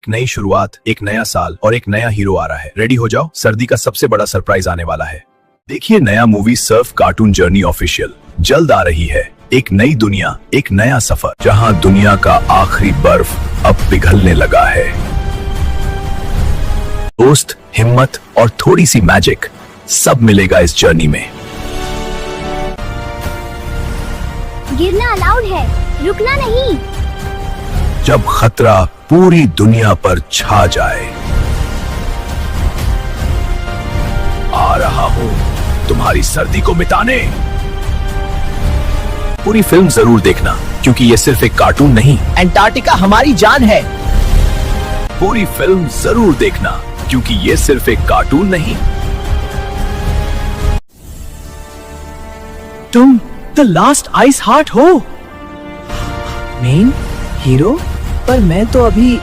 नई शुरुआत, एक नया साल और एक नया हीरो आ रहा है। रेडी हो जाओ, सर्दी का सबसे बड़ा सरप्राइज आने वाला है। देखिए नया movie Surf cartoon journey official जल्द आ रही है। एक नई दुनिया, एक नया सफर, जहां दुनिया का आखिरी बर्फ अब पिघलने लगा है। दोस्त, हिम्मत और थोड़ी सी मैजिक, सब मिलेगा इस जर्नी में। गिरना अलाउड है, रुकना नहीं। जब खतरा पूरी दुनिया पर छा जाए, आ रहा हूं तुम्हारी सर्दी को मिटाने। पूरी फिल्म जरूर देखना, क्योंकि ये सिर्फ एक कार्टून नहीं, अंटार्कटिका हमारी जान है। पूरी फिल्म जरूर देखना, क्योंकि ये सिर्फ एक कार्टून नहीं। तुम द लास्ट आइस हार्ट हो, मेन हीरो, पर मैं तो अभी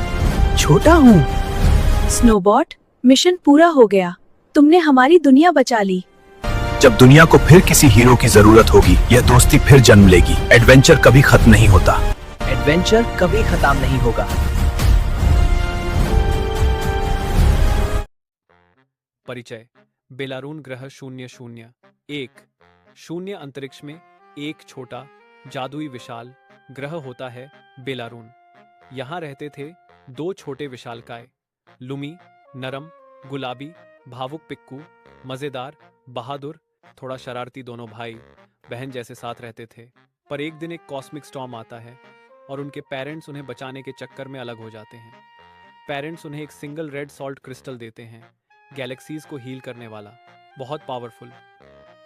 छोटा हूँ। स्नोबॉट, मिशन पूरा हो गया। तुमने हमारी दुनिया बचा ली। जब दुनिया को फिर किसी हीरो की जरूरत होगी, यह दोस्ती फिर जन्म लेगी। एडवेंचर कभी खत्म नहीं होता। एडवेंचर कभी खत्म नहीं होगा। परिचय। बेलारून ग्रह 00 शून्य अंतरिक्ष में एक छोटा जादुई विशाल ग्रह होता है बेलारून। यहाँ रहते थे दो छोटे विशालकाय, लुमी नरम गुलाबी भावुक पिक्कू, मजेदार बहादुर थोड़ा शरारती, दोनों भाई बहन जैसे साथ रहते थे। पर एक दिन एक कॉस्मिक स्टॉर्म आता है और उनके पेरेंट्स उन्हें बचाने के चक्कर में अलग हो जाते हैं। पेरेंट्स उन्हें एक सिंगल रेड सॉल्ट क्रिस्टल देते हैं, गैलेक्सीज को हील करने वाला, बहुत पावरफुल।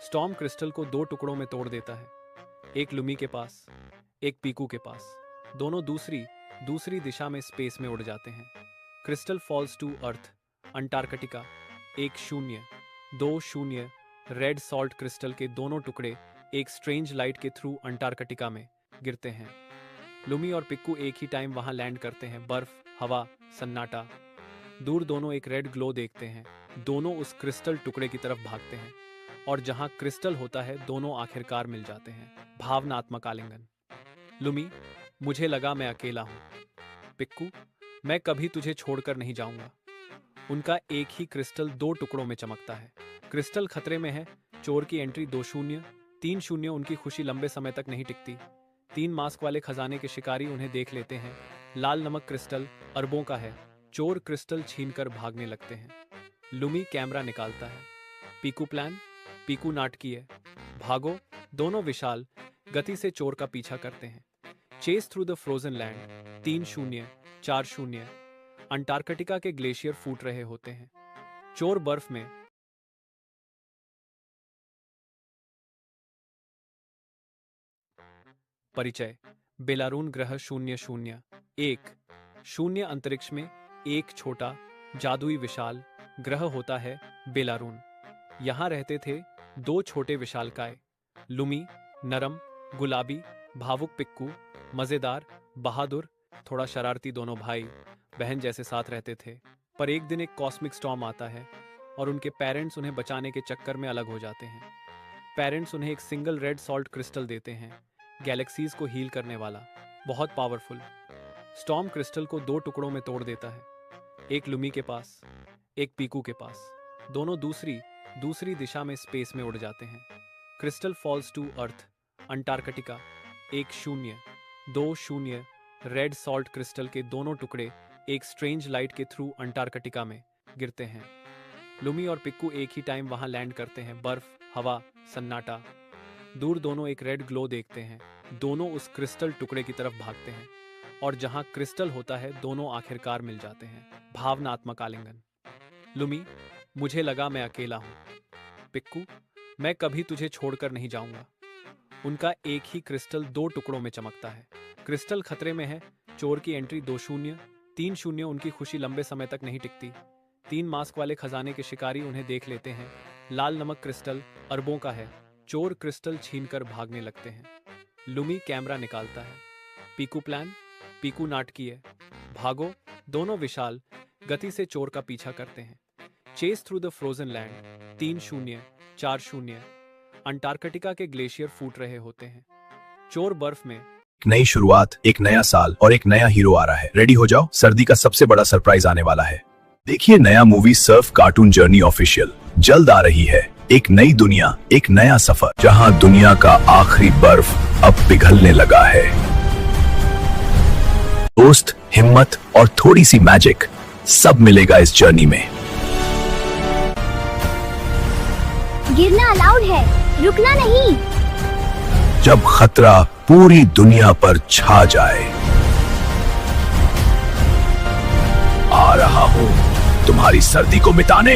स्टॉर्म क्रिस्टल को दो टुकड़ों में तोड़ देता है, एक लुमी के पास, एक पीकू के पास। दोनों दूसरी दिशा में स्पेस में उड़ जाते हैं। Crystal falls to earth, Antarctica. 1-0-2-0 red salt crystal के दोनों टुकड़े एक स्ट्रेंज लाइट के थ्रू अंटार्कटिका में गिरते हैं। लुमी और पिक्कू एक ही टाइम वहां लैंड करते हैं। बर्फ, हवा, सन्नाटा। दूर दोनों एक रेड ग्लो देखते हैं। दोनों उस क्रिस्टल टुकड़े की तरफ भागते हैं और जहां क्रिस्टल होता है, दोनों आखिरकार मिल जाते हैं। भावनात्मक आलिंगन। लुमी, मुझे लगा मैं अकेला हूं। पिक्कू, मैं कभी तुझे छोड़कर नहीं जाऊंगा। उनका एक ही क्रिस्टल दो टुकड़ों में चमकता है। क्रिस्टल खतरे में है। चोर की एंट्री 2-0 3-0। उनकी खुशी लंबे समय तक नहीं टिकती। 3 मास्क वाले खजाने के शिकारी उन्हें देख लेते हैं। लाल नमक क्रिस्टल अरबों का है। चोर क्रिस्टल छीनकर भागने लगते हैं। लुमी कैमरा निकालता है। पीकू प्लान, पीकू नाटकीय, भागो। दोनों विशाल गति से चोर का पीछा करते हैं। Chase through the frozen land. 3-0-4-0 Antarctica के ग्लेशियर फूट रहे होते हैं। चोर बर्फ में परिचय। बेलारून ग्रह 00 शून्य अंतरिक्ष में एक छोटा जादुई विशाल ग्रह होता है बेलारून। यहाँ रहते थे दो छोटे विशालकाय, लुमी नरम गुलाबी भावुक पिक्कू, मजेदार बहादुर थोड़ा शरारती, दोनों भाई बहन जैसे साथ रहते थे। पर एक दिन एक कॉस्मिक स्टॉर्म आता है और उनके पेरेंट्स उन्हें बचाने के चक्कर में अलग हो जाते हैं। पेरेंट्स उन्हें एक सिंगल रेड सॉल्ट क्रिस्टल देते हैं, गैलेक्सीज को हील करने वाला, बहुत पावरफुल। स्टॉर्म क्रिस्टल को दो टुकड़ों में तोड़ देता है, एक लुमी के पास, एक पीकू के पास। दोनों दूसरी दिशा में स्पेस में उड़ जाते हैं। Crystal falls to earth, Antarctica. 1-0-2-0 red salt crystal के दोनों टुकड़े एक स्ट्रेंज लाइट के थ्रू अंटार्कटिका में गिरते हैं। लुमी और पिक्कू एक ही टाइम वहां लैंड करते हैं। बर्फ, हवा, सन्नाटा। दूर दोनों एक रेड ग्लो देखते हैं। दोनों उस क्रिस्टल टुकड़े की तरफ भागते हैं और जहां क्रिस्टल होता है, दोनों आखिरकार मिल जाते हैं। भावनात्मक आलिंगन। लुमी, मुझे लगा मैं अकेला हूं। पिक्कू, मैं कभी तुझे छोड़कर नहीं जाऊंगा। उनका एक ही क्रिस्टल दो टुकड़ों में चमकता है। क्रिस्टल खतरे में है। चोर की एंट्री 2-0 3-0। उनकी खुशी लंबे समय तक नहीं टिकती। 3 मास्क वाले खजाने के शिकारी उन्हें देख लेते हैं। लाल नमक क्रिस्टल अरबों का है। चोर क्रिस्टल छीनकर भागने लगते हैं। लुमी कैमरा निकालता है। पीकू प्लान, पीकू नाटकीय, भागो। दोनों विशाल गति से चोर का पीछा करते हैं। Chase through the frozen land. 3-0-4-0 Antarctica के ग्लेशियर फूट रहे होते हैं। चोर बर्फ में नई शुरुआत, एक नया साल और एक नया हीरो आ रहा है। रेडी हो जाओ, सर्दी का सबसे बड़ा सरप्राइज आने वाला है। देखिए नया movie Surf cartoon journey official जल्द आ रही है। एक नई दुनिया, एक नया सफर, जहां दुनिया का आखिरी बर्फ अब पिघलने लगा है। दोस्त, हिम्मत और थोड़ी सी मैजिक सब मिलेगा इस जर्नी में। गिरना अलाउड है, रुकना नहीं। जब खतरा पूरी दुनिया पर छा जाए, आ रहा हूं तुम्हारी सर्दी को मिटाने।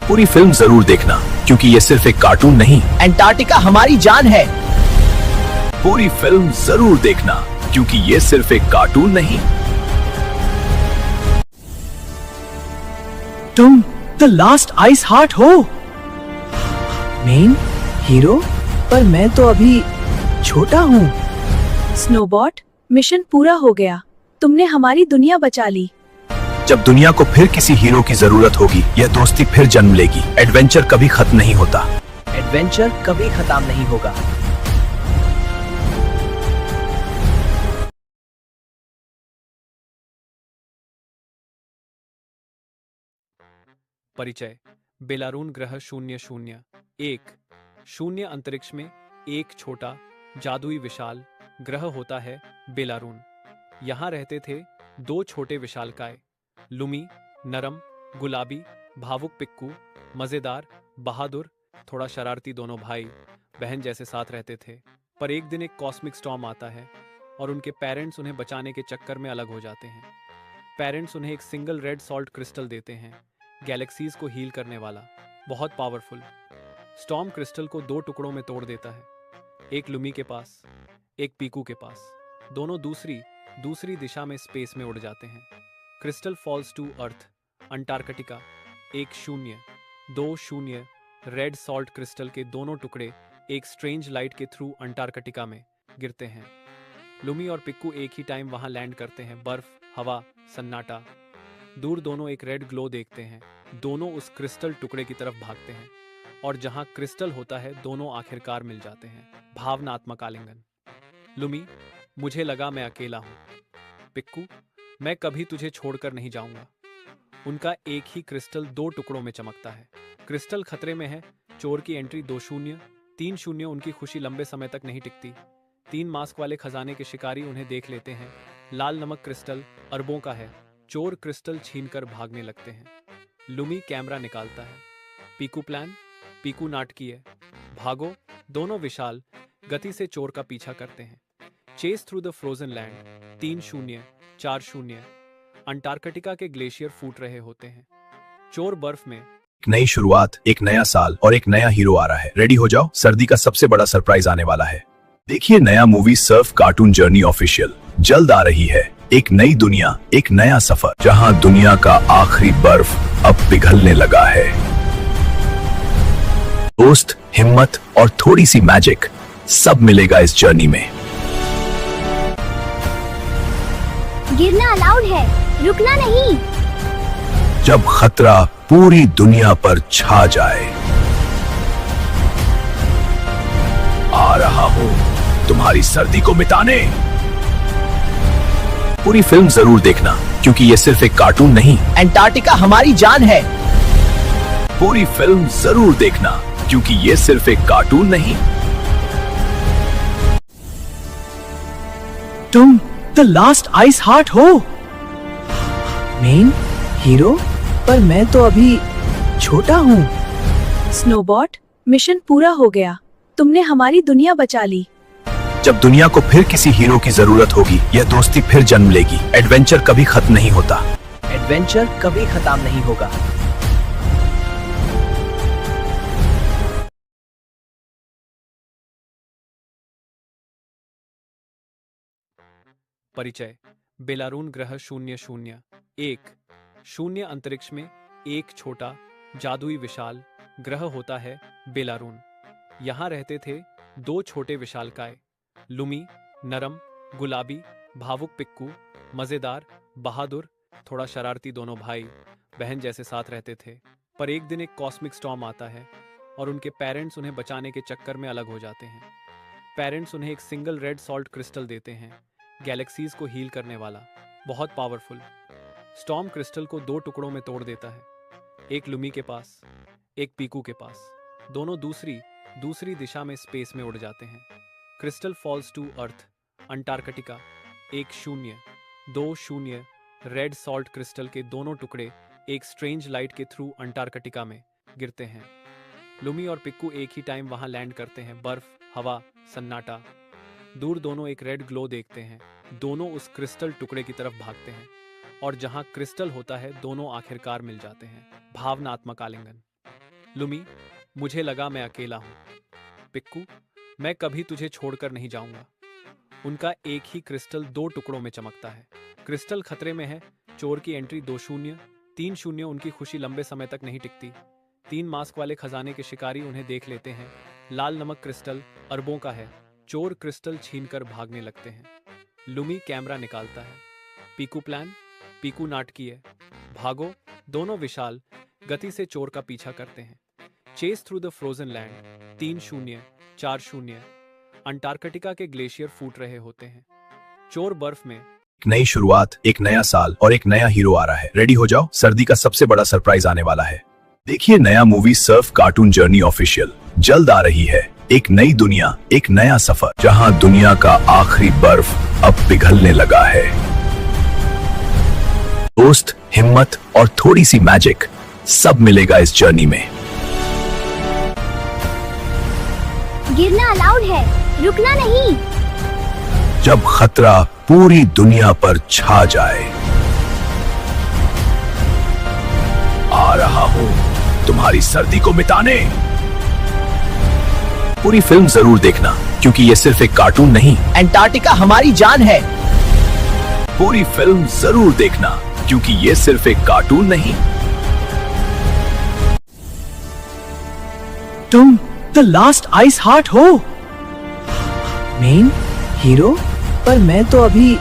पूरी फिल्म जरूर देखना, क्योंकि ये सिर्फ एक कार्टून नहीं। अंटार्कटिका हमारी जान है। पूरी फिल्म जरूर देखना, क्योंकि ये सिर्फ एक कार्टून नहीं। तुम द लास्ट आइस हार्ट हो, मेन हीरो, पर मैं तो अभी छोटा हूँ। स्नोबॉट, मिशन पूरा हो गया। तुमने हमारी दुनिया बचा ली। जब दुनिया को फिर किसी हीरो की जरूरत होगी, यह दोस्ती फिर जन्म लेगी। एडवेंचर कभी खत्म नहीं होता। एडवेंचर कभी खत्म नहीं होगा। परिचय। बेलारून ग्रह 001 शून्य अंतरिक्ष में एक छोटा जादुई विशाल ग्रह होता है बेलारून। यहाँ रहते थे दो छोटे विशालकाय, लुमी नरम गुलाबी भावुक पिक्कू, मजेदार बहादुर थोड़ा शरारती दोनों भाई बहन जैसे साथ रहते थे। पर एक दिन एक कॉस्मिक स्टॉर्म आता है और उनके पेरेंट्स उन्हें बचाने के चक्कर में अलग हो जाते हैं। पेरेंट्स उन्हें एक सिंगल रेड सॉल्ट क्रिस्टल देते हैं, गैलेक्सीज को हील करने वाला, बहुत पावरफुल। स्टॉर्म क्रिस्टल को दो टुकड़ों में तोड़ देता है, एक लुमी के पास, एक पीकू के पास। दोनों दूसरी दिशा में स्पेस में उड़ जाते हैं। Crystal falls to earth, Antarctica. 1-0-2-0 red salt crystal के दोनों टुकड़े एक स्ट्रेंज लाइट के थ्रू अंटार्कटिका में गिरते हैं। लुमी और पिक्कू एक ही टाइम वहां लैंड करते हैं। बर्फ, हवा, सन्नाटा। दूर दोनों एक रेड ग्लो देखते हैं। दोनों उस क्रिस्टल टुकड़े की तरफ भागते हैं और जहां क्रिस्टल होता है दोनों आखिरकार मिल जाते हैं। भावनात्मक आलिंगन। लुमी, मुझे लगा मैं अकेला हूं। पिक्कू, मैं कभी तुझे छोड़कर नहीं जाऊंगा। उनका एक ही क्रिस्टल दो टुकड़ों में चमकता है। क्रिस्टल खतरे में है। चोर की एंट्री 2-0। 3-0 उनकी खुशी लंबे समय तक नहीं टिकती। 3 मास्क वाले खजाने के शिकारी उन्हें देख लेते हैं। लाल नमक क्रिस्टल अरबों का है। चोर क्रिस्टल छीनकर भागने लगते हैं। लुमी कैमरा निकालता है। पीकू प्लान, पीकू नाटकीय, भागो। दोनों विशाल गति से चोर का पीछा करते हैं। Chase through the frozen land. 3-0, 4-0 Antarctica के ग्लेशियर फूट रहे होते हैं। चोर बर्फ में। एक नई शुरुआत, एक नया साल और एक नया हीरो आ रहा है। रेडी हो जाओ, सर्दी का सबसे बड़ा सरप्राइज आने वाला है। देखिए नया movie Surf cartoon journey official जल्द आ रही है। एक नई दुनिया, एक नया सफर, जहां दुनिया का आखिरी बर्फ अब पिघलने लगा है। दोस्त, हिम्मत और थोड़ी सी मैजिक सब मिलेगा इस जर्नी में। गिरना अलाउड है, रुकना नहीं। जब खतरा पूरी दुनिया पर छा जाए, आ रहा हूं तुम्हारी सर्दी को मिटाने। पूरी फिल्म जरूर देखना, क्योंकि ये सिर्फ एक कार्टून नहीं। अंटार्कटिका हमारी जान है। पूरी फिल्म जरूर देखना, क्योंकि ये सिर्फ एक कार्टून नहीं। तुम द लास्ट आइस हार्ट हो, मेन हीरो, पर मैं तो अभी छोटा हूँ। स्नोबॉट, मिशन पूरा हो गया। तुमने हमारी दुनिया बचा ली। जब दुनिया को फिर किसी हीरो की जरूरत होगी, यह दोस्ती फिर जन्म लेगी। एडवेंचर कभी खत्म नहीं होता। एडवेंचर कभी खत्म नहीं होगा। परिचय। बेलारून ग्रह 001 शून्य अंतरिक्ष में एक छोटा जादुई विशाल ग्रह होता है बेलारून। यहाँ रहते थे दो छोटे विशालकाय, लुमी नरम गुलाबी भावुक पिक्कू, मजेदार बहादुर थोड़ा शरारती दोनों भाई बहन जैसे साथ रहते थे। पर एक दिन एक कॉस्मिक स्टॉर्म आता है और उनके पेरेंट्स उन्हें बचाने के चक्कर में अलग हो जाते हैं। पेरेंट्स उन्हें एक सिंगल रेड सॉल्ट क्रिस्टल देते हैं, गैलेक्सीज को हील करने वाला, बहुत पावरफुल। स्टॉर्म क्रिस्टल को 2 टुकड़ों में तोड़ देता है, एक लुमी के पास, एक पीकू के पास। दोनों दूसरी दिशा में स्पेस में उड़ जाते हैं। Crystal falls to earth, Antarctica. 1-0-2-0 red salt crystal के दोनों टुकड़े एक स्ट्रेंज लाइट के थ्रू अंटार्कटिका में गिरते हैं। लुमी और पिक्कू एक ही टाइम वहां लैंड करते हैं। बर्फ, हवा, सन्नाटा। दूर दोनों एक रेड ग्लो देखते हैं। दोनों उस क्रिस्टल टुकड़े की तरफ भागते हैं और जहां क्रिस्टल होता है दोनों आखिरकार मिल जाते हैं। भावनात्मक आलिंगन। लुमी, मुझे लगा मैं अकेला हूं। पिक्कू, मैं कभी तुझे छोड़कर नहीं जाऊंगा। उनका एक ही क्रिस्टल 2 टुकड़ों में चमकता है। क्रिस्टल खतरे में है। चोर की एंट्री 2-0। 3-0 उनकी खुशी लंबे समय तक नहीं टिकती। 3 मास्क वाले खजाने के शिकारी उन्हें देख लेते हैं। लाल नमक क्रिस्टल अरबों का है। चोर क्रिस्टल छीनकर भागने लगते हैं। लुमी कैमरा निकालता है। पीकू प्लान, पीकू नाटकीय। भागो। दोनों विशाल गति से चोर का पीछा करते हैं। Chase through the frozen land. 3-0-4-0 Antarctica के ग्लेशियर फूट रहे होते हैं। चोर बर्फ में। एक नई शुरुआत, एक नया साल और एक नया हीरो आ रहा है। रेडी हो जाओ, सर्दी का सबसे बड़ा सरप्राइज आने वाला है। देखिए नया movie Surf cartoon journey official जल्द आ रही है। एक नई दुनिया, एक नया सफर, जहां दुनिया का आखिरी बर्फ अब पिघलने लगा है। दोस्त, हिम्मत और थोड़ी सी मैजिक, सब मिलेगा इस जर्नी में। गिरना अलाउड है, रुकना नहीं। जब खतरा पूरी दुनिया पर छा जाए। आ रहा हूं तुम्हारी सर्दी को मिटाने। पूरी फिल्म जरूर देखना, क्योंकि ये सिर्फ एक कार्टून नहीं। अंटार्कटिका हमारी जान है। पूरी फिल्म जरूर देखना, क्योंकि ये सिर्फ एक कार्टून नहीं। तुम द लास्ट आइस हार्ट हो, मेन हीरो, पर मैं तो अभी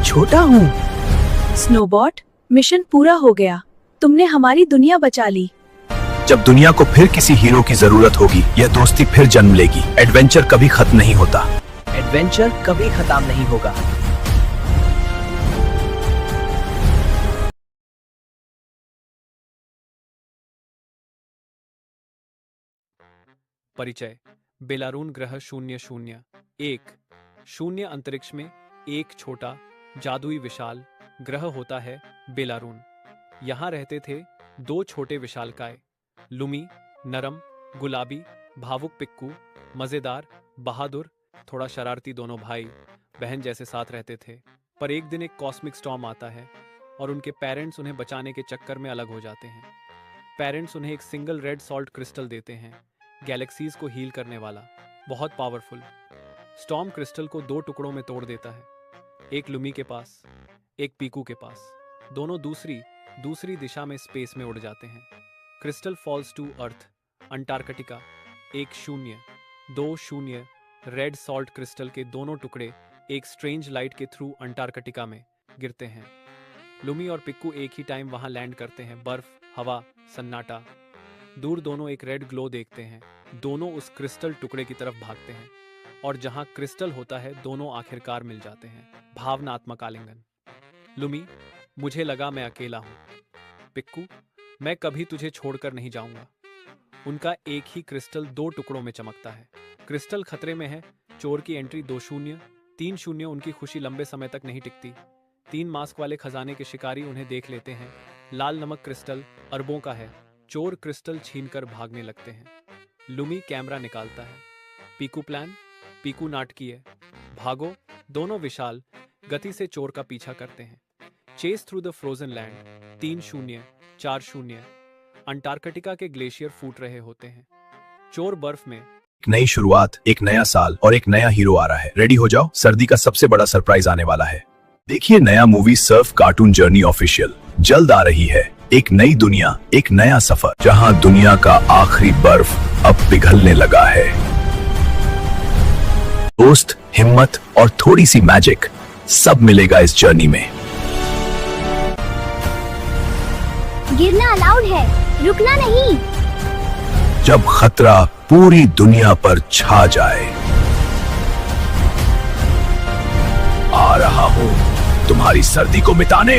छोटा हूँ। स्नोबॉट, मिशन पूरा हो गया। तुमने हमारी दुनिया बचा ली। जब दुनिया को फिर किसी हीरो की जरूरत होगी, यह दोस्ती फिर जन्म लेगी। एडवेंचर कभी खत्म नहीं होता। एडवेंचर कभी खत्म नहीं होगा। परिचय। बेलारून ग्रह 0-0-1 अंतरिक्ष में एक छोटा जादुई विशाल ग्रह होता है, बेलारून। यहाँ रहते थे 2 छोटे विशालकाय, लुमी, नरम, गुलाबी, भावुक पिक्कू, मजेदार, बहादुर, थोड़ा शरारती। दोनों भाई बहन जैसे साथ रहते थे। पर एक दिन एक कॉस्मिक स्टॉर्म आता है और उनके पेरेंट्स उन्हें बचाने के चक्कर में अलग हो जाते हैं। पेरेंट्स उन्हें एक सिंगल रेड सॉल्ट क्रिस्टल देते हैं, गैलेक्सीज को हील करने वाला, बहुत पावरफुल। स्टॉर्म क्रिस्टल को 2 टुकड़ों में तोड़ देता है, एक लुमी के पास, एक पीकू के पास। दोनों दूसरी दिशा में स्पेस में उड़ जाते हैं। Crystal falls to earth, Antarctica. 1-0-2-0 red salt crystal के दोनों टुकड़े एक स्ट्रेंज लाइट के थ्रू अंटार्कटिका में गिरते हैं। लुमी और पिक्कू एक ही टाइम वहां लैंड करते हैं। बर्फ, हवा, सन्नाटा। दूर दोनों एक रेड ग्लो देखते हैं। दोनों उस क्रिस्टल टुकड़े की तरफ भागते हैं और जहां क्रिस्टल होता है दोनों आखिरकार मिल जाते हैं। भावनात्मक आलिंगन। लुमी, मुझे लगा मैं अकेला हूं। पिक्कू, मैं कभी तुझे छोड़कर नहीं जाऊंगा। उनका एक ही क्रिस्टल 2 टुकड़ों में चमकता है। क्रिस्टल खतरे में है। चोर की एंट्री 2-0। 3-0 उनकी खुशी लंबे समय तक नहीं टिकती। 3 मास्क वाले खजाने के शिकारी उन्हें देख लेते हैं। लाल नमक क्रिस्टल अरबों का है। चोर क्रिस्टल छीनकर भागने लगते हैं। लुमी कैमरा निकालता है। पीकू प्लान, पीकू नाटकीय। भागो। दोनों विशाल गति से चोर का पीछा करते हैं। Chase through the frozen land. 3-0-4-0 Antarctica के ग्लेशियर फूट रहे होते हैं। चोर बर्फ में। एक नई शुरुआत, एक नया साल और एक नया हीरो आ रहा है। रेडी हो जाओ, सर्दी का सबसे बड़ा सरप्राइज आने वाला है। देखिए नया movie Surf cartoon journey official जल्द आ रही है। एक नई दुनिया, एक नया सफर, जहां दुनिया का आखिरी बर्फ अब पिघलने लगा है। दोस्त, हिम्मत और थोड़ी सी मैजिक, सब मिलेगा इस जर्नी में। गिरना अलाउड है, रुकना नहीं। जब खतरा पूरी दुनिया पर छा जाए। रहा हूँ तुम्हारी सर्दी को मिटाने।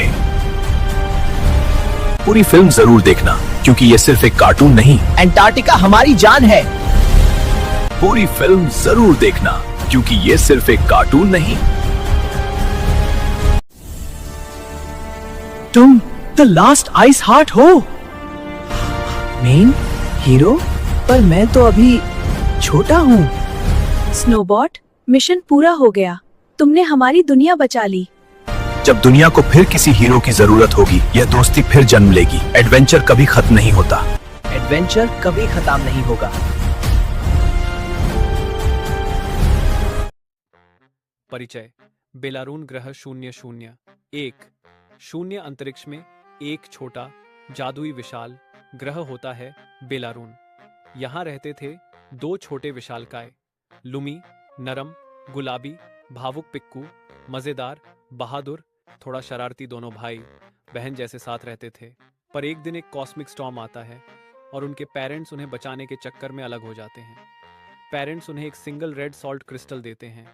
पूरी फिल्म जरूर देखना क्योंकि ये सिर्फ एक कार्टून नहीं। अंटार्कटिका हमारी जान है। पूरी फिल्म जरूर देखना क्योंकि ये सिर्फ एक कार्टून नहीं। तुम द लास्ट आइस हार्ट हो, मेन हीरो, पर मैं तो अभी छोटा हूँ। स्नोबॉट, मिशन पूरा हो गया। तुमने हमारी दुनिया बचा ली। जब दुनिया को फिर किसी हीरो की जरूरत होगी, यह दोस्ती फिर जन्म लेगी। एडवेंचर कभी खत्म नहीं होता। एडवेंचर कभी खत्म नहीं होगा। परिचय। बेलारून ग्रह 001 शून्य अंतरिक्ष में एक छोटा जादुई विशाल ग्रह होता है बेलारून। यहाँ रहते थे दो छोटे विशालकाय, लुमी नरम गुलाबी भावुक पिक्कू, मजेदार बहादुर थोड़ा शरारती, दोनों भाई बहन जैसे साथ रहते थे। पर एक दिन एक कॉस्मिक स्टॉर्म आता है और उनके पेरेंट्स उन्हें बचाने के चक्कर में अलग हो जाते हैं। पेरेंट्स उन्हें एक सिंगल रेड सॉल्ट क्रिस्टल देते हैं,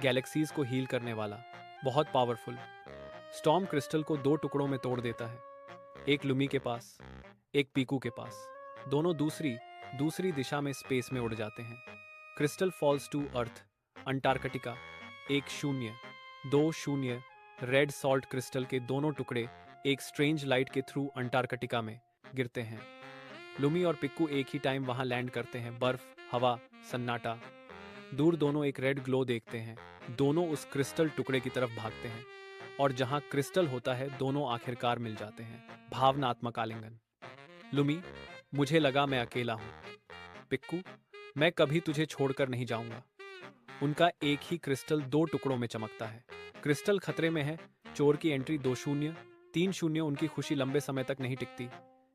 गैलेक्सीज को हील करने वाला, बहुत पावरफुल। स्टॉर्म क्रिस्टल को दो टुकड़ों में तोड़ देता है, एक लुमी के पास, एक पीकू के पास। दोनों दूसरी दिशा में स्पेस में उड़ जाते हैं। Crystal falls to earth Antarctica. 1-0-2-0 red salt crystal के दोनों टुकड़े एक स्ट्रेंज लाइट के थ्रू अंटार्कटिका में गिरते हैं। लुमी और पिक्कू एक ही टाइम वहां लैंड करते हैं। बर्फ, हवा, सन्नाटा। दूर दोनों एक रेड ग्लो देखते हैं। दोनों उस क्रिस्टल टुकड़े की तरफ भागते हैं और जहां क्रिस्टल होता है दोनों आखिरकार मिल जाते हैं। भावनात्मक आलिंगन। लुमी, मुझे लगा मैं अकेला हूं। पिक्कू, मैं कभी तुझे छोड़कर नहीं जाऊंगा। उनका एक ही क्रिस्टल दो टुकड़ों में चमकता है। क्रिस्टल खतरे में है। चोर की एंट्री 2-0। 3-0 उनकी खुशी लंबे समय तक नहीं टिकती।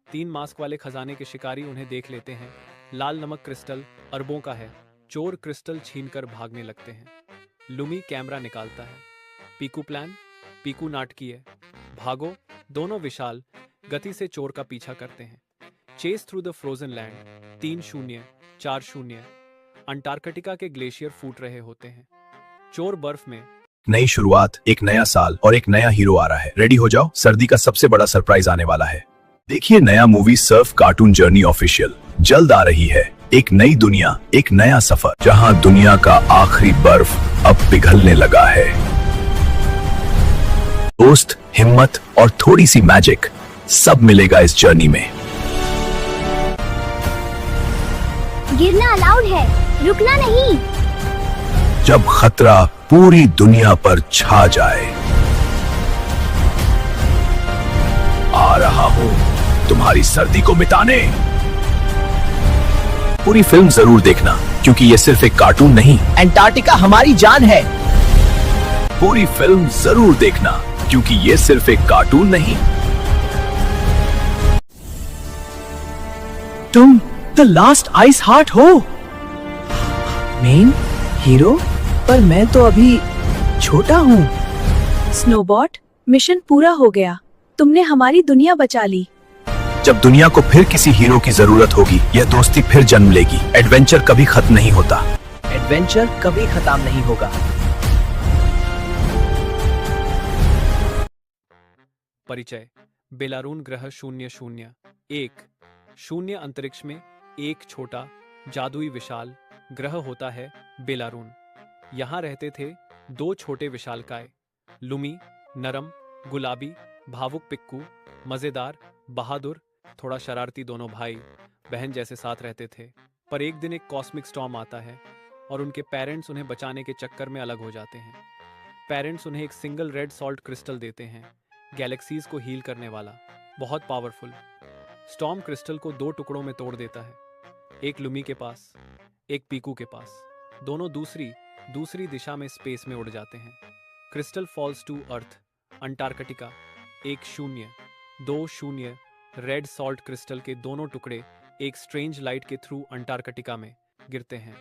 3 मास्क वाले खजाने के शिकारी उन्हें देख लेते हैं। लाल नमक क्रिस्टल अरबों का है। चोर क्रिस्टल छीनकर भागने लगते हैं। लुमी कैमरा निकालता है। पीकू प्लान, पीकू नाटकीय, भागो। दोनों विशाल गति से चोर का पीछा करते हैं। Chase through the frozen land. 3-0 4-0 Antarctica के ग्लेशियर फूट रहे होते हैं। चोर बर्फ में। नई शुरुआत, एक नया साल और एक नया हीरो आ रहा है। रेडी हो जाओ, सर्दी का सबसे बड़ा सरप्राइज आने वाला है। देखिए नया movie Surf cartoon journey official जल्द आ रही है। एक नई दुनिया, एक नया सफर, जहां दुनिया का आखिरी बर्फ अब पिघलने लगा है। दोस्त, हिम्मत और थोड़ी सी मैजिक, सब मिलेगा इस जर्नी में। गिरना अलाउड है, रुकना नहीं। जब खतरा पूरी दुनिया पर छा जाए, आ रहा हूं तुम्हारी सर्दी को मिटाने। पूरी फिल्म जरूर देखना क्योंकि ये सिर्फ एक कार्टून नहीं। अंटार्कटिका हमारी जान है। पूरी फिल्म जरूर देखना क्योंकि ये सिर्फ एक कार्टून नहीं। तुम द लास्ट आइस हार्ट हो, मेन हीरो, पर मैं तो अभी छोटा हूँ। स्नोबॉट, मिशन पूरा हो गया। तुमने हमारी दुनिया बचा ली। जब दुनिया को फिर किसी हीरो की जरूरत होगी, यह दोस्ती फिर जन्म लेगी। एडवेंचर कभी खत्म नहीं होता। एडवेंचर कभी खत्म नहीं होगा। परिचय। बेलारून ग्रह 001 शून्य अंतरिक्ष में एक छोटा जादुई विशाल ग्रह होता है बेलारून। यहाँ रहते थे दो छोटे विशालकाय, लुमी नरम गुलाबी भावुक पिक्कू, मजेदार बहादुर थोड़ा शरारती, दोनों भाई बहन जैसे साथ रहते थे। पर एक दिन एक कॉस्मिक स्टॉर्म आता है और उनके पेरेंट्स उन्हें बचाने के चक्कर में अलग हो जाते हैं। पेरेंट्स उन्हें एक सिंगल रेड सॉल्ट क्रिस्टल देते हैं, गैलेक्सीज को हील करने वाला, बहुत पावरफुल। स्टॉर्म क्रिस्टल को दो टुकड़ों में तोड़ देता है, एक लुमी के पास, एक पीकू के पास। दोनों दूसरी दिशा में स्पेस में उड़ जाते हैं। Crystal falls to earth Antarctica. 1-0-2-0 red salt crystal के दोनों टुकड़े एक स्ट्रेंज लाइट के थ्रू अंटार्कटिका में गिरते हैं।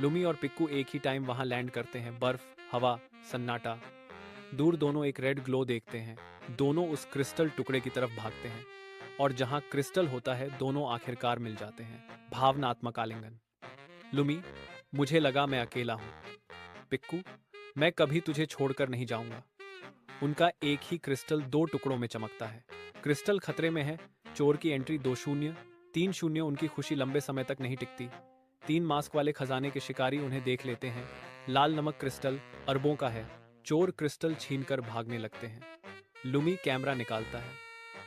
लुमी और पिक्कू एक ही टाइम वहां लैंड करते हैं। बर्फ, हवा, सन्नाटा। दूर दोनों एक रेड ग्लो देखते हैं। दोनों उस क्रिस्टल टुकड़े की तरफ भागते हैं और जहां क्रिस्टल होता है दोनों आखिरकार मिल जाते हैं। भावनात्मक आलिंगन। लुमी, मुझे लगा मैं अकेला हूं। पिक्कू, मैं कभी तुझे छोड़कर नहीं जाऊंगा। उनका एक ही क्रिस्टल दो टुकड़ों में चमकता है। क्रिस्टल खतरे में है। चोर की एंट्री 2-0, 3-0। उनकी खुशी लंबे समय तक नहीं टिकती। 3 मास्क वाले खजाने के शिकारी उन्हें देख लेते हैं। लाल नमक क्रिस्टल अरबों का है। चोर क्रिस्टल छीनकर भागने लगते हैं। लुमी कैमरा निकालता है।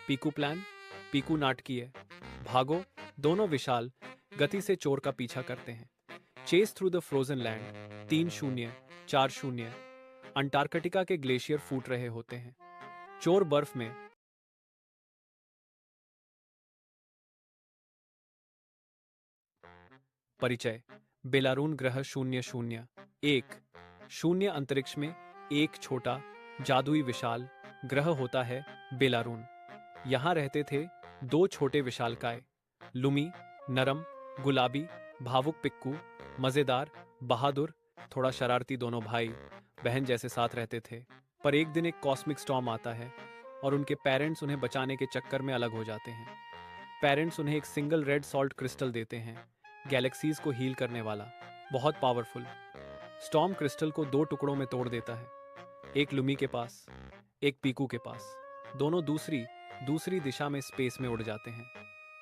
पीकू प्लान, पीकू नाटकीय, भागो। दोनों विशाल गति से चोर का पीछा करते हैं। Chase through the frozen land 3-0, 4-0। Antarctica के ग्लेशियर फूट रहे होते हैं। चोर बर्फ में परिचय। बेलारून ग्रह 0-0-1 अंतरिक्ष में एक छोटा जादुई विशाल ग्रह होता है बेलारून। यहां रहते थे 2 छोटे विशालकाय, लुमी नरम गुलाबी, भावुक पिक्कू मजेदार बहादुर, थोड़ा शरारती। दोनों भाई बहन जैसे साथ रहते थे। पर एक दिन एक कॉस्मिक स्टॉर्म आता है और उनके पेरेंट्स उन्हें बचाने के चक्कर में अलग हो जाते हैं। पेरेंट्स उन्हें एक सिंगल रेड सॉल्ट क्रिस्टल देते हैं, गैलेक्सीज को हील करने वाला, बहुत पावरफुल। स्टॉर्म क्रिस्टल को 2 टुकड़ों में तोड़ देता है, एक लुमी के पास, एक पीकू के पास। दोनों दूसरी दिशा में स्पेस में उड़ जाते हैं।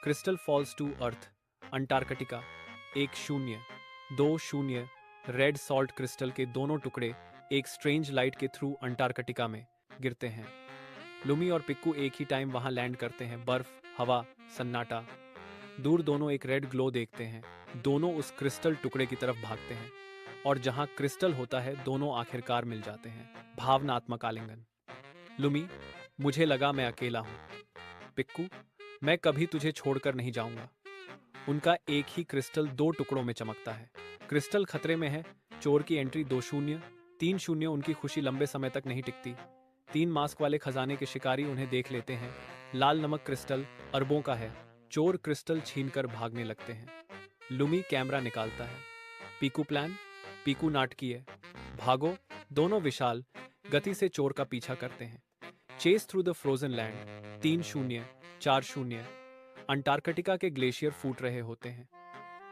Crystal falls to earth Antarctica 1-0, 2-0। Red salt crystal के दोनों टुकड़े एक स्ट्रेंज लाइट के थ्रू अंटार्कटिका में गिरते हैं। लुमी और पिक्कू एक ही टाइम वहां लैंड करते हैं। बर्फ, हवा, सन्नाटा। दूर दोनों एक रेड ग्लो देखते हैं। दोनों उस क्रिस्टल टुकड़े की तरफ भागते हैं और जहां क्रिस्टल होता है दोनों आखिरकार मिल जाते हैं। भावनात्मक आलिंगन। लुमी, मुझे लगा मैं अकेला हूं। पिक्कू, मैं कभी तुझे छोड़कर नहीं जाऊंगा। उनका एक ही क्रिस्टल 2 टुकड़ों में चमकता है। क्रिस्टल खतरे में है। चोर की एंट्री 2-0, 3-0। उनकी खुशी लंबे समय तक नहीं टिकती। 3 मास्क वाले खजाने के शिकारी उन्हें देख लेते हैं। लाल नमक क्रिस्टल अरबों का है। चोर क्रिस्टल छीनकर भागने लगते हैं। लुमी कैमरा निकालता है। पीकू प्लान, पीकू नाटकीय, भागो। दोनों विशाल गति से चोर का पीछा करते हैं। Chase through the frozen land 3-0, 4-0। Antarctica के ग्लेशियर फूट रहे होते हैं।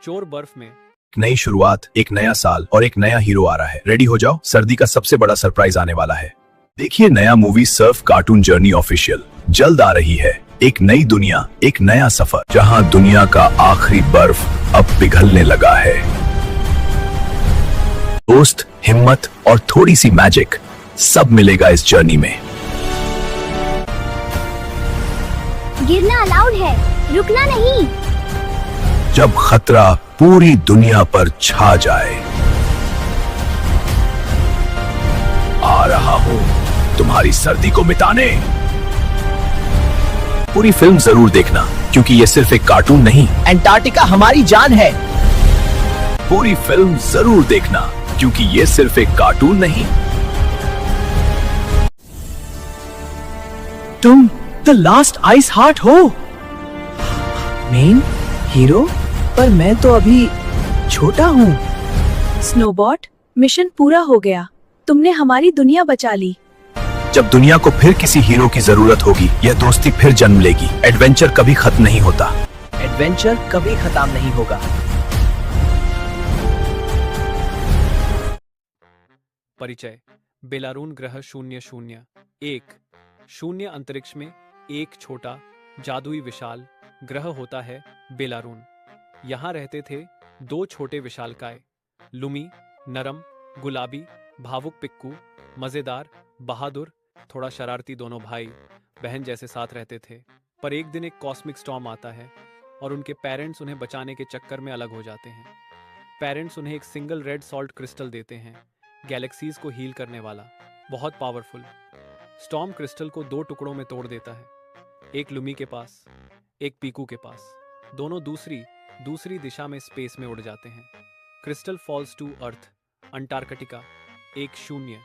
चोर बर्फ में एक नई शुरुआत, एक नया साल और एक नया हीरो आ रहा है। रेडी हो जाओ, सर्दी का सबसे बड़ा सरप्राइज आने वाला है। देखिए नया movie Surf cartoon journey official जल्द आ रही है। एक नई दुनिया, एक नया सफर, जहां दुनिया का आखिरी बर्फ अब पिघलने लगा है। दोस्त, हिम्मत और थोड़ी सी मैजिक, सब मिलेगा इस जर्नी में। गिरना अलाउड है, रुकना नहीं। जब खतरा पूरी दुनिया पर छा जाए, आ रहा हूं तुम्हारी सर्दी को मिटाने। पूरी फिल्म जरूर देखना, क्योंकि ये सिर्फ एक कार्टून नहीं। अंटार्कटिका हमारी जान है। पूरी फिल्म जरूर देखना, क्योंकि ये सिर्फ एक कार्टून नहीं। तुम द लास्ट आइस हार्ट हो, मेन हीरो, पर मैं तो अभी छोटा हूँ। स्नोबॉट, मिशन पूरा हो गया। तुमने हमारी दुनिया बचा ली। जब दुनिया को फिर किसी हीरो की जरूरत होगी, यह दोस्ती फिर जन्म लेगी। एडवेंचर कभी खत्म नहीं होता। एडवेंचर कभी खत्म नहीं होगा। परिचय। बेलारून ग्रह 0-0-1 अंतरिक्ष में एक छोटा जादुई विशाल ग्रह होता है बेलारून। यहां रहते थे 2 छोटे विशालकाय, लुमी नरम गुलाबी, भावुक पिक्कू मजेदार बहादुर, थोड़ा शरारती। दोनों भाई बहन जैसे साथ रहते थे। पर एक दिन एक कॉस्मिक स्टॉर्म आता है और उनके पेरेंट्स उन्हें बचाने के चक्कर में अलग हो जाते हैं। पेरेंट्स उन्हें एक सिंगल रेड सॉल्ट क्रिस्टल देते हैं, गैलेक्सीज को हील करने वाला, बहुत पावरफुल। स्टॉर्म क्रिस्टल को 2 टुकड़ों में तोड़ देता है, एक लुमी के पास, एक पीकू के पास। दोनों दूसरी दिशा में स्पेस में उड़ जाते हैं। Crystal falls to earth Antarctica 1-0,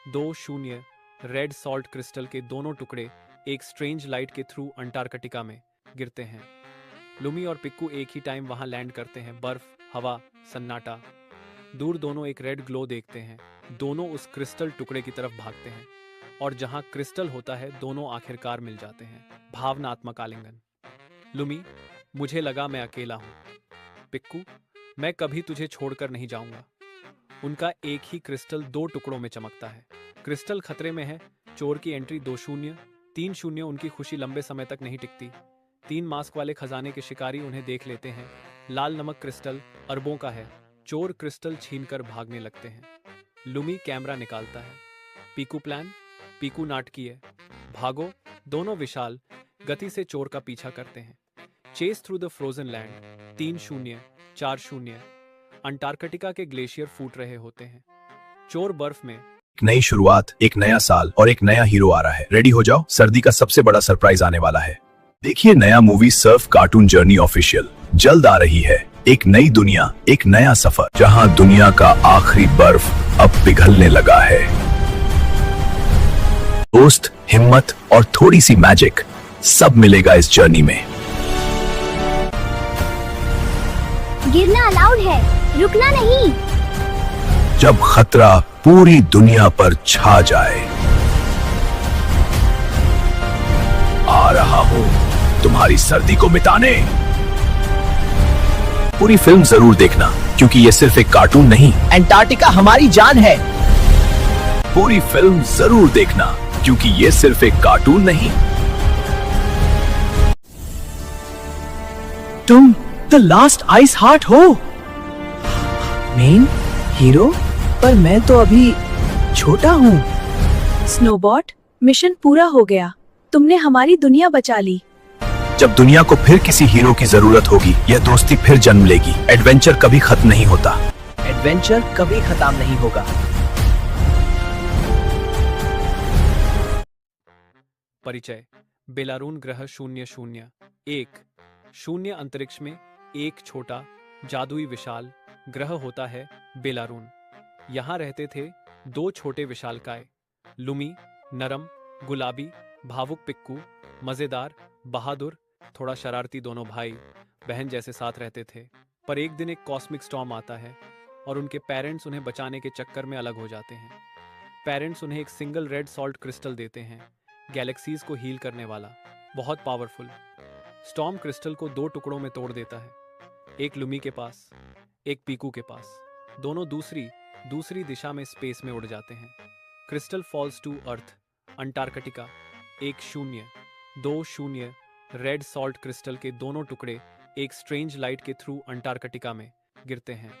2-0। Red salt crystal के दोनों टुकड़े एक स्ट्रेंज लाइट के थ्रू अंटार्कटिका में गिरते हैं। लुमी और पिक्कू एक ही टाइम वहां लैंड करते हैं। बर्फ, हवा, सन्नाटा। दूर दोनों एक रेड ग्लो देखते हैं। दोनों उस क्रिस्टल टुकड़े की तरफ भागते हैं और जहां क्रिस्टल होता है दोनों आखिरकार मिल जाते हैं। भावनात्मक आलिंगन। लुमी, मुझे लगा मैं अकेला हूं। पिक्कू, मैं कभी तुझे छोड़कर नहीं जाऊंगा। उनका एक ही क्रिस्टल दो टुकड़ों में चमकता है। क्रिस्टल खतरे में है। चोर की एंट्री 2-0, 3-0 उनकी खुशी लंबे समय तक नहीं टिकती। 3 मास्क वाले खजाने के शिकारी उन्हें देख लेते हैं। लाल नमक क्रिस्टल अरबों का है। चोर क्रिस्टल छीनकर भागने लगते हैं। लुमी कैमरा निकालता है। पीकू प्लान, पीकू नाटकीय, भागो। दोनों विशाल गति से चोर का पीछा करते हैं। Chase through the frozen land 3-0, 4-0। Antarctica के ग्लेशियर फूट रहे होते हैं। चोर बर्फ में। एक नई शुरुआत, एक नया साल और एक नया हीरो आ रहा है। रेडी हो जाओ, सर्दी का सबसे बड़ा सरप्राइज आने वाला है। देखिए नया movie Surf cartoon journey official जल्द आ रही है। एक नई दुनिया, एक नया सफर, जहां दुनिया का आखिरी बर्फ अब पिघलने लगा है। दोस्त, हिम्मत और थोड़ी सी मैजिक, सब मिलेगा इस जर्नी में। गिरना अलाउड है, रुकना नहीं। जब खतरा पूरी दुनिया पर छा जाए, आ रहा हूं तुम्हारी सर्दी को मिटाने। पूरी फिल्म जरूर देखना, क्योंकि ये सिर्फ एक कार्टून नहीं। अंटार्कटिका हमारी जान है। पूरी फिल्म जरूर देखना, क्योंकि ये सिर्फ एक कार्टून नहीं। तुम द लास्ट आइस हार्ट हो, मेन हीरो, पर मैं तो अभी छोटा हूँ। स्नोबॉट, मिशन पूरा हो गया। तुमने हमारी दुनिया बचा ली। जब दुनिया को फिर किसी हीरो की जरूरत होगी, यह दोस्ती फिर जन्म लेगी। एडवेंचर कभी खत्म नहीं होता। एडवेंचर कभी खत्म नहीं होगा। परिचय। बेलारून ग्रह 001। शून्य अंतरिक्ष में एक छोटा जादुई विशाल ग्रह होता है बेलारून। यहाँ रहते थे 2 छोटे विशालकाय, लुमी नरम गुलाबी, भावुक पिक्कू मजेदार बहादुर, थोड़ा शरारती। दोनों भाई बहन जैसे साथ रहते थे। पर एक दिन एक कॉस्मिक स्टॉर्म आता है और उनके पेरेंट्स उन्हें बचाने के चक्कर में अलग हो जाते हैं। पेरेंट्स उन्हें एक सिंगल रेड सॉल्ट क्रिस्टल देते हैं, गैलेक्सीज को हील करने वाला, बहुत पावरफुल। स्टॉर्म क्रिस्टल को 2 टुकड़ों में तोड़ देता है, एक लुमी के पास, एक पीकू के पास। दोनों दूसरी दिशा में स्पेस में उड़ जाते हैं। Crystal falls to earth, Antarctica. 1-0, 2-0। Red salt crystal के दोनों टुकड़े एक स्ट्रेंज लाइट के थ्रू अंटार्कटिका में गिरते हैं।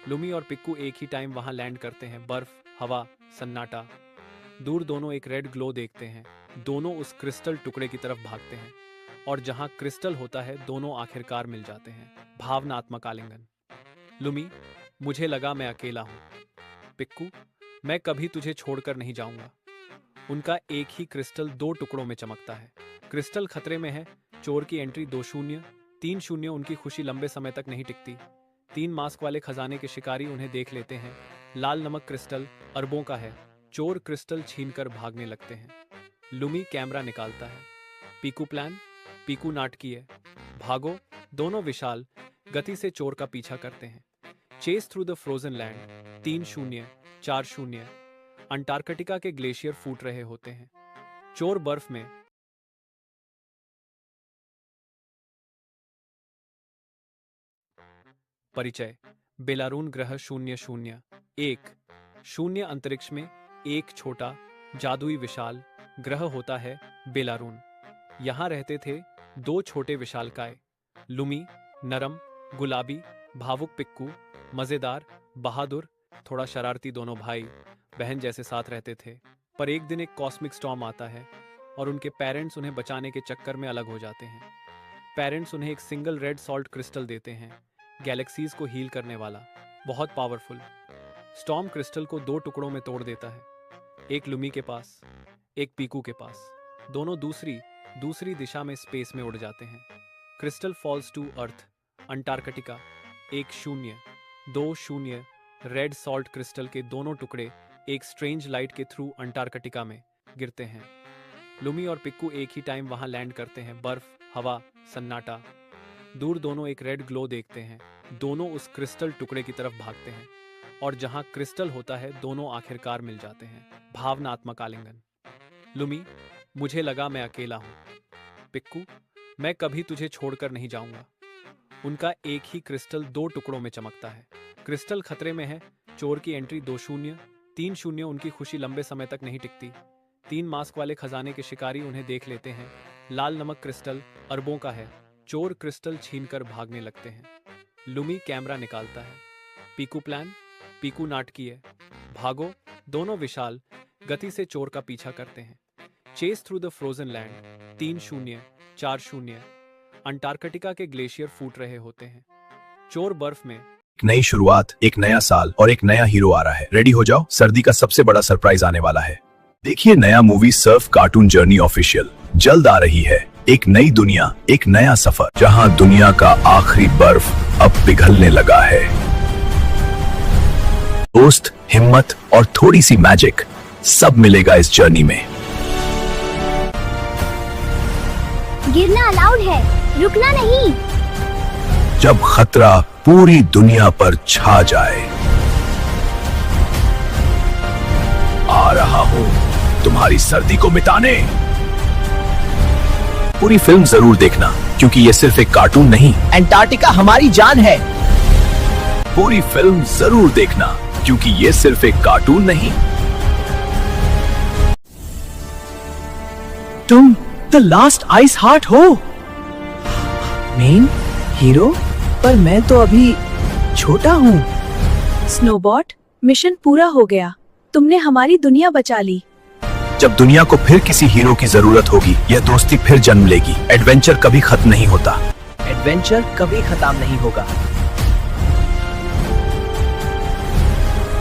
लुमी और पिक्कू एक ही टाइम वहां लैंड करते हैं। बर्फ, हवा, सन्नाटा। दूर दोनों एक रेड ग्लो देखते हैं। दोनों उस क्रिस्टल टुकड़े की तरफ भागते हैं और जहां क्रिस्टल होता है, दोनों आखिरकार मिल जाते हैं। भावनात्मक आलिंगन। लुमी, मुझे लगा मैं अकेला हूं। पिक्कू, मैं कभी तुझे छोड़कर नहीं जाऊंगा। उनका एक ही क्रिस्टल 2 टुकड़ों में चमकता है। क्रिस्टल खतरे में है। चोर की एंट्री 2-0, 3-0 उनकी खुशी लंबे समय तक नहीं टिकती। 3 मास्क वाले खजाने के शिकारी उन्हें देख लेते हैं। लाल नमक क्रिस्टल अरबों का है। चोर क्रिस्टल छीनकर भागने लगते हैं। लुमी कैमरा निकालता है। पीकू प्लान, पीकू नाटकीय, भागो। दोनों विशाल गति से चोर का पीछा करते हैं। Chase through the frozen land 3-0, 4-0। Antarctica के ग्लेशियर फूट रहे होते हैं। चोर बर्फ में। परिचय। बेलारून ग्रह 001। शून्य अंतरिक्ष में एक छोटा जादुई विशाल ग्रह होता है बेलारून। यहाँ रहते थे 2 छोटे विशालकाय, लुमी नरम गुलाबी, भावुक पिक्कू मजेदार बहादुर, थोड़ा शरारती। दोनों भाई बहन जैसे साथ रहते थे। पर एक दिन एक कॉस्मिक स्टॉर्म आता है और उनके पेरेंट्स उन्हें बचाने के चक्कर में अलग हो जाते हैं। पेरेंट्स उन्हें एक सिंगल रेड सॉल्ट क्रिस्टल देते हैं, गैलेक्सीज को हील करने वाला, बहुत पावरफुल। स्टॉर्म क्रिस्टल को 2 टुकड़ों में तोड़ देता है, एक लुमी के पास, एक पीकू के पास। दोनों दूसरी दिशा में स्पेस में उड़ जाते हैं। Crystal falls to earth, Antarctica. 1-0, 2-0। Red salt crystal के दोनों टुकड़े एक स्ट्रेंज लाइट के थ्रू अंटार्कटिका में गिरते हैं। लुमी और पिक्कू एक ही टाइम वहां लैंड करते हैं। बर्फ, हवा, सन्नाटा। दूर दोनों एक रेड ग्लो देखते हैं। दोनों उस क्रिस्टल टुकड़े की तरफ भागते हैं और जहां क्रिस्टल होता है, दोनों आखिरकार मिल जाते हैं। भावनात्मक आलिंगन। लुमी, मुझे लगा मैं अकेला हूं। पिक्कू, मैं कभी तुझे छोड़कर नहीं जाऊंगा। उनका एक ही क्रिस्टल 2 टुकड़ों में चमकता है। क्रिस्टल खतरे में है। चोर की एंट्री 2-0, 3-0। उनकी खुशी लंबे समय तक नहीं टिकती। 3 मास्क वाले खजाने के शिकारी उन्हें देख लेते हैं। लाल नमक क्रिस्टल अरबों का है। चोर क्रिस्टल छीनकर भागने लगते हैं। लुमी कैमरा निकालता है। पीकू प्लान, पीकू नाटकीय, भागो। दोनों विशाल गति से चोर का पीछा करते हैं। Chase through the frozen land 3-0, 4-0। Antarctica के ग्लेशियर फूट रहे होते हैं। चोर बर्फ में। एक नई शुरुआत, एक नया साल और एक नया हीरो आ रहा है। रेडी हो जाओ, सर्दी का सबसे बड़ा सरप्राइज आने वाला है। देखिए नया movie Surf cartoon journey official जल्द आ रही है। एक नई दुनिया, एक नया सफर, जहां दुनिया का आखिरी बर्फ अब पिघलने लगा है। दोस्त, हिम्मत और थोड़ी सी मैजिक, सब मिलेगा इस जर्नी में। गिरना अलाउड है, रुकना नहीं। जब खतरा पूरी दुनिया पर छा जाए। आ रहा हूं तुम्हारी सर्दी को मिटाने। पूरी फिल्म जरूर देखना, क्योंकि ये सिर्फ एक कार्टून नहीं। अंटार्कटिका हमारी जान है। पूरी फिल्म जरूर देखना, क्योंकि ये सिर्फ एक कार्टून नहीं। तुम द लास्ट आइस हार्ट हो, मेन हीरो, पर मैं तो अभी छोटा हूँ। स्नोबॉट, मिशन पूरा हो गया। तुमने हमारी दुनिया बचा ली। जब दुनिया को फिर किसी हीरो की जरूरत होगी, यह दोस्ती फिर जन्म लेगी। एडवेंचर कभी खत्म नहीं होता। एडवेंचर कभी खत्म नहीं होगा।